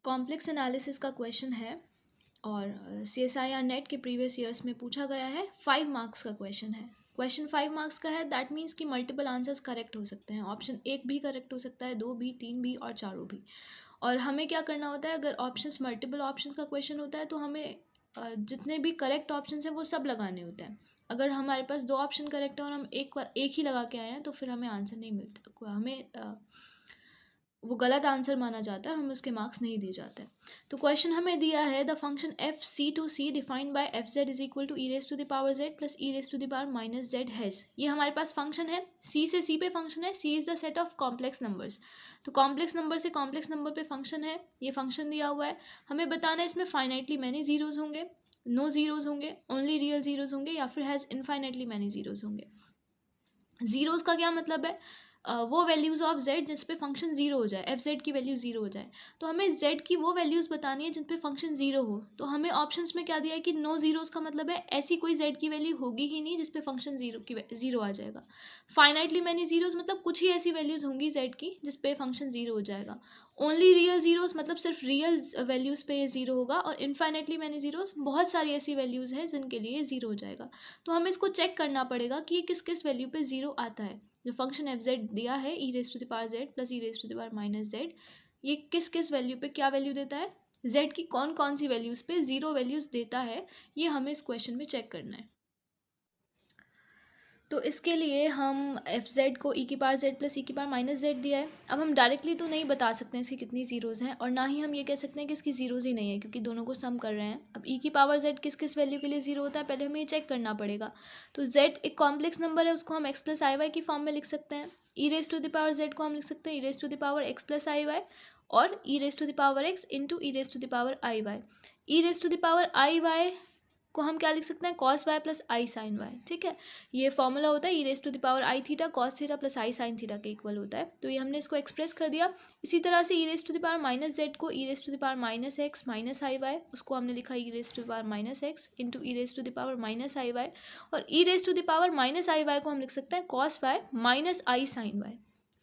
Complex analysis का question है और CSIR नेट के प्रीवियस ईयर्स में पूछा गया है। 5 मार्क्स का क्वेश्चन है। क्वेश्चन 5 मार्क्स का है, दैट मीन्स कि मल्टीपल आंसर्स करेक्ट हो सकते हैं। ऑप्शन 1 भी करेक्ट हो सकता है, 2 भी, 3 भी और चारों भी। और हमें क्या करना होता है, अगर ऑप्शंस मल्टीपल ऑप्शंस का क्वेश्चन होता है तो हमें जितने भी करेक्ट ऑप्शंस हैं वो सब लगाने होते हैं। अगर हमारे पास 2 ऑप्शन करेक्ट है और हम एक ही लगा के आए हैं तो फिर हमें आंसर नहीं मिलता, हमें वो गलत आंसर माना जाता है और हमें उसके मार्क्स नहीं दिए जाते। तो क्वेश्चन हमें दिया है, the function F C to C defined by F Z is equal to E raise to the power Z plus E raise to the power minus Z has. ये हमारे पास फंक्शन है, सी से सी पे फंक्शन है। C is the set of complex numbers, तो complex number से complex number पे function है। ये फंक्शन दिया हुआ है, हमें बताना है इसमें फाइनाइटली मैनी जीरोज होंगे, नो जीरोज होंगे, ओनली रियल जीरोज होंगे, या फिर हैज़ इनफाइनाइटली मैनी जीरोज होंगे। जीरोज का क्या मतलब है, वो वैल्यूज ऑफ जेड जिस पे फंक्शन जीरो हो जाए, एफ जेड की वैल्यू जीरो हो जाए। तो हमें जेड की वो वैल्यूज बतानी है जिन पे फंक्शन जीरो हो। तो हमें ऑप्शंस में क्या दिया है कि नो जीरोज का मतलब है ऐसी कोई जेड की वैल्यू होगी ही नहीं जिस पे फंक्शन जीरो आ जाएगा। फाइनाइटली मैनी जीरोज मतलब कुछ ही ऐसी वैल्यूज होंगी जेड की जिस पे फंक्शन जीरो हो जाएगा। ओनली रियल जीरोज मतलब सिर्फ रियल वैल्यूज पे ये जीरो होगा। और इनफाइनाइटली मैनी जीरोज बहुत सारी ऐसी वैल्यूज हैं जिनके लिए जीरो हो जाएगा। तो हमें इसको चेक करना पड़ेगा कि ये किस किस वैल्यू पे जीरो आता है। जो फंक्शन एफ जेड दिया है, ई raise to the power Z plus E raise to the power minus z, ये किस किस वैल्यू पे क्या वैल्यू देता है, जेड की कौन कौन सी वैल्यूज पे जीरो वैल्यूज देता है, ये हमें इस क्वेश्चन में चेक करना है। तो इसके लिए हम एफ जेड को ई की पावर जेड प्लस ई की पावर माइनस जेड दिया है। अब हम डायरेक्टली तो नहीं बता सकते हैं इसकी कितनी जीरोज हैं, और ना ही हम ये कह सकते हैं कि इसकी जीरोज ही नहीं है, क्योंकि दोनों को सम कर रहे हैं। अब ई की पावर जेड किस किस वैल्यू के लिए जीरो होता है, पहले हमें ये चेक करना पड़ेगा। तो जेड एक कॉम्प्लेक्स नंबर है, उसको हम एक्स प्लस आई वाई की फॉर्म में लिख सकते हैं। E raise to the power Z को हम लिख सकते हैं E raise to the power X plus I Y, और E raise to the power X into E raise to the power I Y. E raise to the power I Y को हम क्या लिख सकते हैं, cos Y plus I sine Y. ठीक है, ये फॉर्मूला होता है ई raise to the power I theta cos theta plus I sine theta के इक्वल होता है। तो ये हमने इसको एक्सप्रेस कर दिया। इसी तरह से E raise to the power minus Z को E raise to the power minus X minus I Y, उसको हमने लिखा E raise to the power minus X into E raise to the power minus I Y. और E raise to the power minus I Y को हम लिख सकते हैं cos Y minus I sine Y.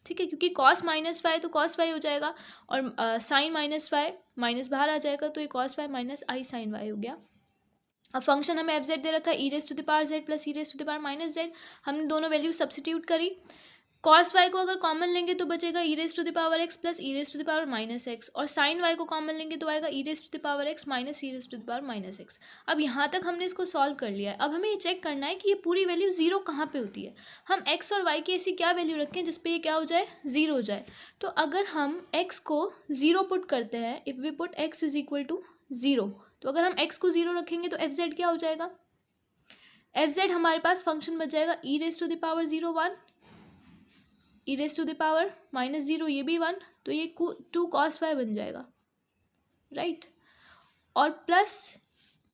ठीक है, क्योंकि कॉस माइनस वाई तो कॉस वाई हो जाएगा, और साइन माइनस वाई माइनस बाहर आ जाएगा, तो ये cos Y minus I sine Y हो गया। अब फंक्शन हमें एफ जेड दे रखा है, ई raise to the power Z plus E raise to the power minus Z. हमने दोनों वैल्यू सब्सिट्यूट करी। कॉस वाई को अगर कॉमन लेंगे तो बचेगा E raise to the power X plus E raise to the power minus X, और sine Y को कॉमन लेंगे तो आएगा E raise to the power X minus E raise to the power minus X. अब यहाँ तक हमने इसको सॉल्व कर लिया है। अब हमें ये चेक करना है कि ये पूरी वैल्यू जीरो कहाँ पे होती है। हम एक्स और वाई की ऐसी क्या वैल्यू रखें जिसपे ये क्या हो जाए, जीरो हो जाए। तो अगर हम एक्स को जीरो पुट करते हैं, if we put X is equal to zero, तो अगर हम x को जीरो रखेंगे तो एफ जेड क्या हो जाएगा, एफ जेड हमारे पास फंक्शन बच जाएगा E raise to the power zero one, E raise to the power minus zero ये भी वन, तो ये टू कॉस वाई बन जाएगा, राइट। और plus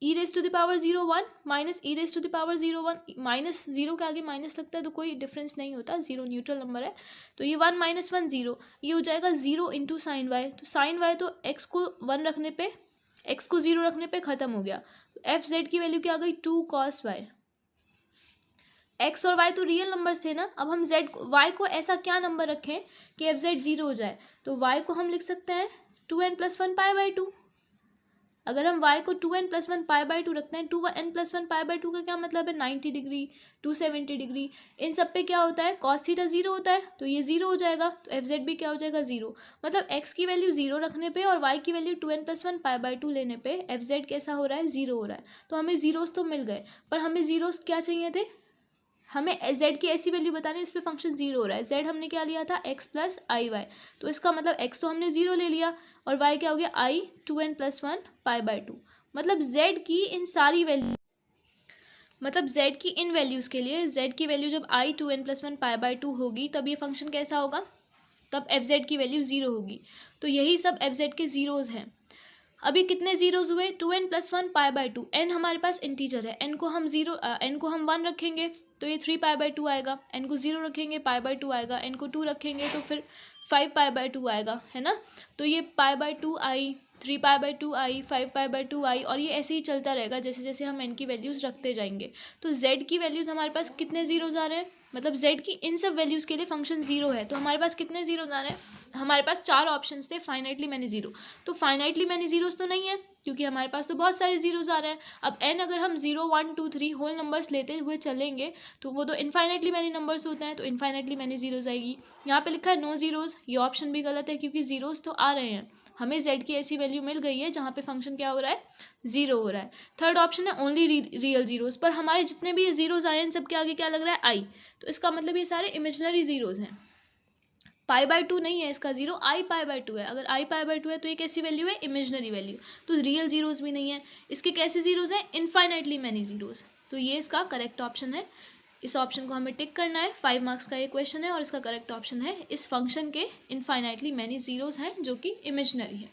E raise to the power zero one minus E raise to the power zero one, minus zero के आगे minus लगता है तो कोई डिफरेंस नहीं होता, जीरो न्यूट्रल नंबर है। तो ये वन माइनस वन जीरो, ये हो जाएगा जीरो इंटू साइन वाई। तो साइन वाई तो एक्स को वन रखने पे, एक्स को जीरो रखने पे खत्म हो गया। तो एफ जेड की वैल्यू क्या आ गई, टू कॉस वाई। एक्स और वाई तो रियल नंबर्स थे ना। अब हम जेड वाई को ऐसा क्या नंबर रखें कि एफ जेड जीरो हो जाए, तो वाई को हम लिख सकते हैं two N plus one pi by two. अगर हम y को two N plus one pi by two रखते हैं, two N plus one pi by two का क्या मतलब है, 90 डिग्री, 270 डिग्री, इन सब पे क्या होता है, कॉस थीटा जीरो होता है, तो ये जीरो हो जाएगा। तो एफ जेड भी क्या हो जाएगा, जीरो। मतलब x की वैल्यू जीरो रखने पे और y की value two N plus one pi by two लेने पे एफ जेड कैसा हो रहा है, जीरो हो रहा है। तो हमें जीरोस तो मिल गए, पर हमें जीरोस क्या चाहिए थे, हमें z की ऐसी वैल्यू बतानी है इस पे फंक्शन जीरो हो रहा है। z हमने क्या लिया था, x प्लस आई वाई, तो इसका मतलब x तो हमने जीरो ले लिया, और y क्या हो गया, i two N plus one pi by two. मतलब z की इन सारी वैल्यू, मतलब z की इन वैल्यूज़ के लिए, z की वैल्यू जब i two N plus one pi by two होगी तब ये फंक्शन कैसा होगा, तब एफ जेड की वैल्यू जीरो होगी। तो यही सब एफ जेड के जीरोज़ हैं। अभी कितने जीरोज हुए, two N plus one pi by two. N हमारे पास इंटीजर है, एन को हम एन को हम वन रखेंगे तो ये थ्री पाई बाई टू आएगा, एन को जीरो रखेंगे पाई बाई टू आएगा, एन को टू रखेंगे तो फिर फाइव पाई बाई टू आएगा, है ना। तो ये पाई by to I, 3π/2i, 5π/2i, और ये ऐसे ही चलता रहेगा जैसे जैसे हम n की वैल्यूज़ रखते जाएंगे। तो z की वैल्यूज़ हमारे पास कितने जीरोज़ आ रहे हैं, मतलब z की इन सब वैल्यूज़ के लिए फंक्शन जीरो है, तो हमारे पास कितने जीरोज़ आ रहे हैं, हमारे पास 4 ऑप्शंस थे, फाइनाइटली मैनी जीरो। तो फाइनाइटली मैनी जीरोज़ तो नहीं है, क्योंकि हमारे पास तो बहुत सारे जीरोज़ आ रहे हैं। अब n अगर हम 0 1 2 3 होल नंबर्स लेते हुए चलेंगे तो वो तो इनफाइनाइटली मैनी नंबर्स होते हैं, तो इनफाइनाइटली मैनी जीरोज़ आएगी। यहाँ पे लिखा है नो जीरोज़, ये ऑप्शन भी गलत है, क्योंकि जीरोज़ तो आ रहे हैं, हमें z की ऐसी वैल्यू मिल गई है जहाँ पे फंक्शन क्या हो रहा है, जीरो हो रहा है। थर्ड ऑप्शन है ओनली रियल जीरोज़, पर हमारे जितने भी जीरोज़ आए हैं सबके आगे क्या लग रहा है, आई, तो इसका मतलब ये सारे इमेजिनरी जीरोज़ हैं। π/2 नहीं है इसका जीरो, i π/2 है। अगर i π/2 है तो ये कैसी वैल्यू है, इमेजिनरी वैल्यू, तो रियल जीरोज़ भी नहीं है। इसके कैसे जीरोज़ हैं, इनफाइनाइटली मैनी जीरोज़, तो ये इसका करेक्ट ऑप्शन है। इस ऑप्शन को हमें टिक करना है, 5 मार्क्स का ये क्वेश्चन है और इसका करेक्ट ऑप्शन है, इस फंक्शन के इनफाइनाइटली मैनी जीरोज़ हैं जो कि इमेजिनरी है।